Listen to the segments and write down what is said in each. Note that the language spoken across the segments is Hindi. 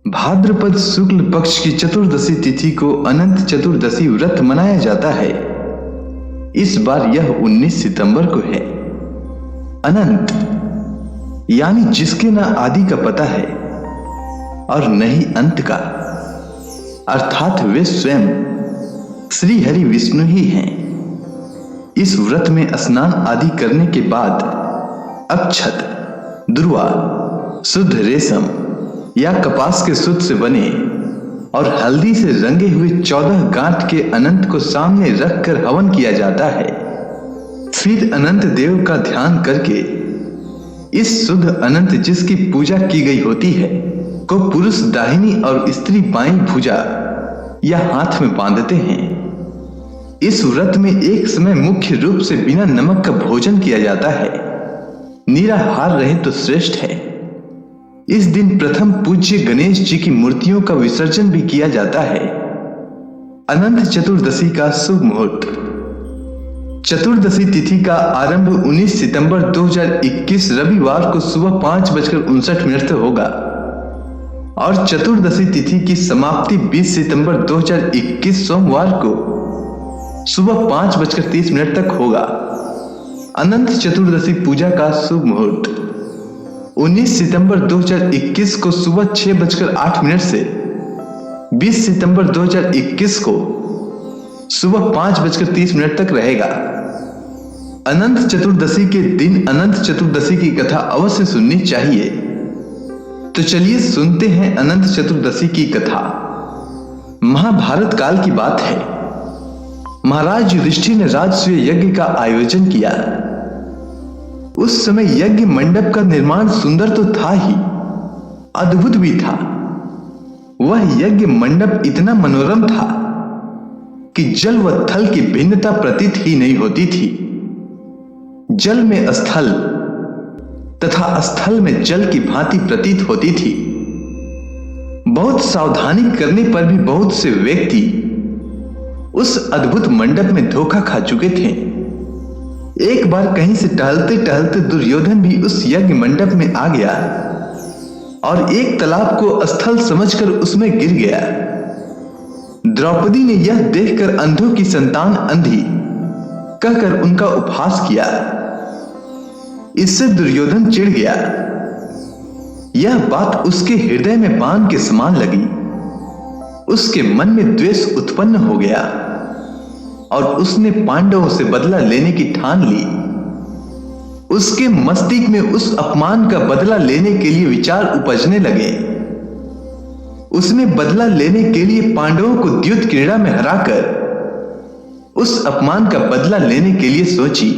भाद्रपद शुक्ल पक्ष की चतुर्दशी तिथि को अनंत चतुर्दशी व्रत मनाया जाता है। इस बार यह 19 सितंबर को है। अनंत यानी जिसके न आदि का पता है और न ही अंत का, अर्थात वे स्वयं श्री हरि विष्णु ही हैं। इस व्रत में स्नान आदि करने के बाद अक्षत, दुर्वा, शुद्ध रेशम या कपास के सूत से बने और हल्दी से रंगे हुए 14 गांठ के अनंत को सामने रखकर हवन किया जाता है। फिर अनंत देव का ध्यान करके इस शुद्ध अनंत जिसकी पूजा की गई होती है को पुरुष दाहिनी और स्त्री बाईं भुजा या हाथ में बांधते हैं। इस व्रत में एक समय मुख्य रूप से बिना नमक का भोजन किया जाता है। निराहार रहे तो श्रेष्ठ है। इस दिन प्रथम पूज्य गणेश जी की मूर्तियों का विसर्जन भी किया जाता है। अनंत चतुर्दशी का शुभ मुहूर्त। चतुर्दशी तिथि का आरंभ 19 सितंबर 2021 रविवार को सुबह 5:59 से होगा और चतुर्दशी तिथि की समाप्ति 20 सितंबर 2021 सोमवार को सुबह 5:30 तक होगा। अनंत चतुर्दशी पूजा का शुभ मुहूर्त 19 सितंबर 2021 को सुबह 6:08 से 20 सितंबर 2021 को सुबह 5:30 तक रहेगा। अनंत चतुर्दशी के दिन अनंत चतुर्दशी की कथा अवश्य सुननी चाहिए। तो चलिए सुनते हैं अनंत चतुर्दशी की कथा। महाभारत काल की बात है। महाराज युधिष्ठिर ने राजसूय यज्ञ का आयोजन किया। उस समय यज्ञ मंडप का निर्माण सुंदर तो था ही, अद्भुत भी था। वह यज्ञ मंडप इतना मनोरम था कि जल व थल की भिन्नता प्रतीत ही नहीं होती थी। जल में स्थल तथा स्थल में जल की भांति प्रतीत होती थी। बहुत सावधानी करने पर भी बहुत से व्यक्ति उस अद्भुत मंडप में धोखा खा चुके थे। एक बार कहीं से टहलते टहलते दुर्योधन भी उस यज्ञ मंडप में आ गया और एक तालाब को स्थल समझकर उसमें गिर गया। द्रौपदी ने यह देखकर अंधों की संतान अंधी कहकर उनका उपहास किया। इससे दुर्योधन चिढ़ गया। यह बात उसके हृदय में बाण के समान लगी। उसके मन में द्वेष उत्पन्न हो गया और उसने पांडवों से बदला लेने की ठान ली। उसके मस्तिष्क में उस अपमान का बदला लेने के लिए विचार उपजने लगे। उसने बदला लेने के लिए पांडवों को द्युत क्रीड़ा में हराकर उस अपमान का बदला लेने के लिए सोची।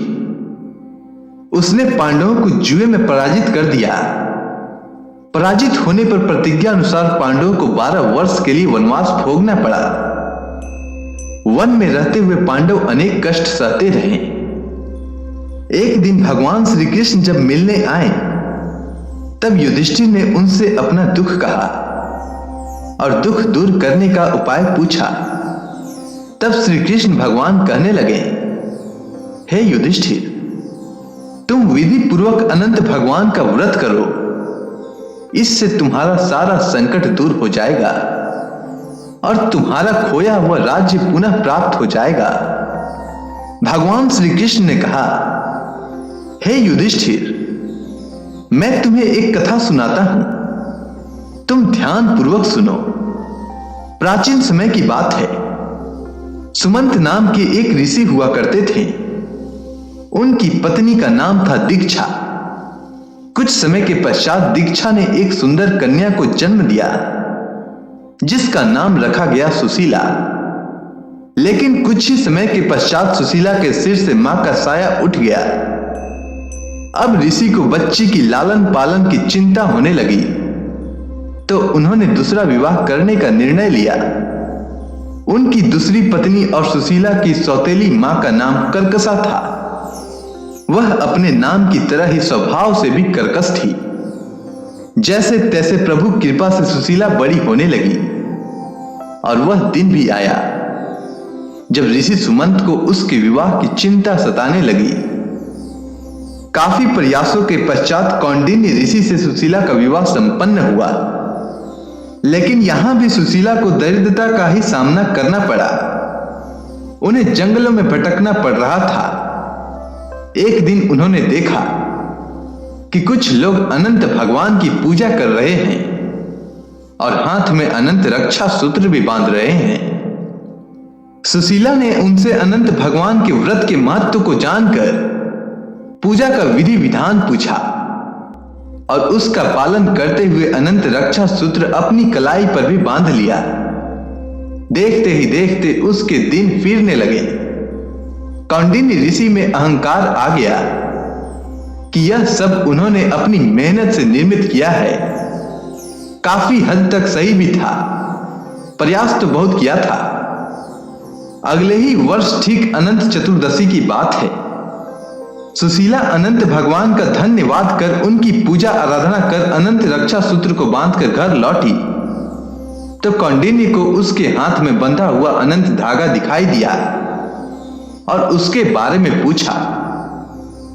उसने पांडवों को जुए में पराजित कर दिया। पराजित होने पर प्रतिज्ञा अनुसार पांडवों को 12 वर्ष के लिए वनवास भोगना पड़ा। वन में रहते हुए पांडव अनेक कष्ट सहते रहे। एक दिन भगवान श्री कृष्ण जब मिलने आए तब युधिष्ठिर ने उनसे अपना दुख कहा और दुख दूर करने का उपाय पूछा। तब श्री कृष्ण भगवान कहने लगे, हे युधिष्ठिर, तुम विधि पूर्वक अनंत भगवान का व्रत करो। इससे तुम्हारा सारा संकट दूर हो जाएगा और तुम्हारा खोया हुआ राज्य पुनः प्राप्त हो जाएगा। भगवान श्री कृष्ण ने कहा, हे युधिष्ठिर, मैं तुम्हें एक कथा सुनाता हूं, तुम ध्यान पूर्वक सुनो। प्राचीन समय की बात है। सुमंत नाम के एक ऋषि हुआ करते थे। उनकी पत्नी का नाम था दीक्षा। कुछ समय के पश्चात दीक्षा ने एक सुंदर कन्या को जन्म दिया जिसका नाम रखा गया सुशीला। लेकिन कुछ ही समय के पश्चात सुशीला के सिर से मां का साया उठ गया। अब ऋषि को बच्ची की लालन पालन की चिंता होने लगी तो उन्होंने दूसरा विवाह करने का निर्णय लिया। उनकी दूसरी पत्नी और सुशीला की सौतेली मां का नाम कर्कशा था। वह अपने नाम की तरह ही स्वभाव से भी कर्कश थी। जैसे तैसे प्रभु कृपा से सुशीला बड़ी होने लगी और वह दिन भी आया जब ऋषि सुमंत को उसके विवाह की चिंता सताने लगी। काफी प्रयासों के पश्चात कौंडिन्य ऋषि से सुशीला का विवाह संपन्न हुआ। लेकिन यहां भी सुशीला को दरिद्रता का ही सामना करना पड़ा। उन्हें जंगलों में भटकना पड़ रहा था। एक दिन उन्होंने देखा कि कुछ लोग अनंत भगवान की पूजा कर रहे हैं और हाथ में अनंत रक्षा सूत्र भी बांध रहे हैं। सुशीला ने उनसे अनंत भगवान के व्रत के महत्व को जानकर पूजा का विधि विधान पूछा और उसका पालन करते हुए अनंत रक्षा सूत्र अपनी कलाई पर भी बांध लिया। देखते ही देखते उसके दिन फिरने लगे। कौंडिन्य ऋषि में अहंकार आ गया कि यह सब उन्होंने अपनी मेहनत से निर्मित किया है। काफी हद तक सही भी था, प्रयास तो बहुत किया था। अगले ही वर्ष ठीक अनंत चतुर्दशी की बात है। सुशीला अनंत भगवान का धन्यवाद कर उनकी पूजा आराधना कर अनंत रक्षा सूत्र को बांधकर घर लौटी तो कौंडिन्य को उसके हाथ में बंधा हुआ अनंत धागा दिखाई दिया और उसके बारे में पूछा।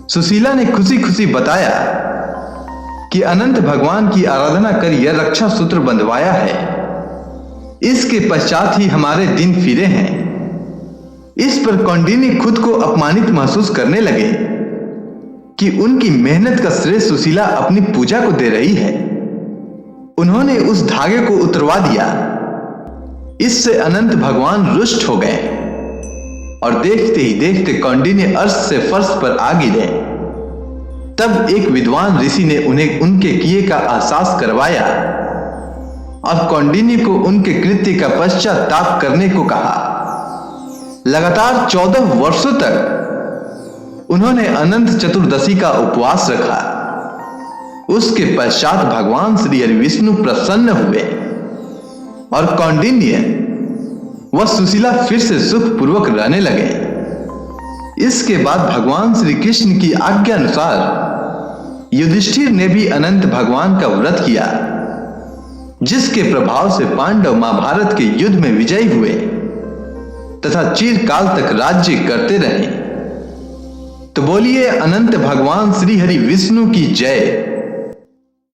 सुशीला ने खुशी खुशी बताया कि अनंत भगवान की आराधना कर यह रक्षा सूत्र बंधवाया है। इसके पश्चात ही हमारे दिन फिरे हैं। इस पर कौंडिन्य खुद को अपमानित महसूस करने लगे कि उनकी मेहनत का श्रेय सुशीला अपनी पूजा को दे रही है। उन्होंने उस धागे को उतरवा दिया। इससे अनंत भगवान रुष्ट हो गए और देखते ही देखते कौंडिन्य अर्श से फर्श पर आ गिरे। तब एक विद्वान ऋषि ने उन्हें उनके किए का एहसास करवाया और कौंडिन्य को उनके कृत्य का पश्चाताप करने को कहा। लगातार 14 वर्षों तक उन्होंने अनंत चतुर्दशी का उपवास रखा। उसके पश्चात भगवान श्री हरि विष्णु प्रसन्न हुए और कौंडिन्य व सुशीला फिर से सुखपूर्वक रहने लगे। इसके बाद भगवान श्री कृष्ण की आज्ञा अनुसार युधिष्ठिर ने भी अनंत भगवान का व्रत किया, जिसके प्रभाव से पांडव महाभारत के युद्ध में विजयी हुए तथा चिरकाल तक राज्य करते रहे। तो बोलिए अनंत भगवान श्री हरि विष्णु की जय।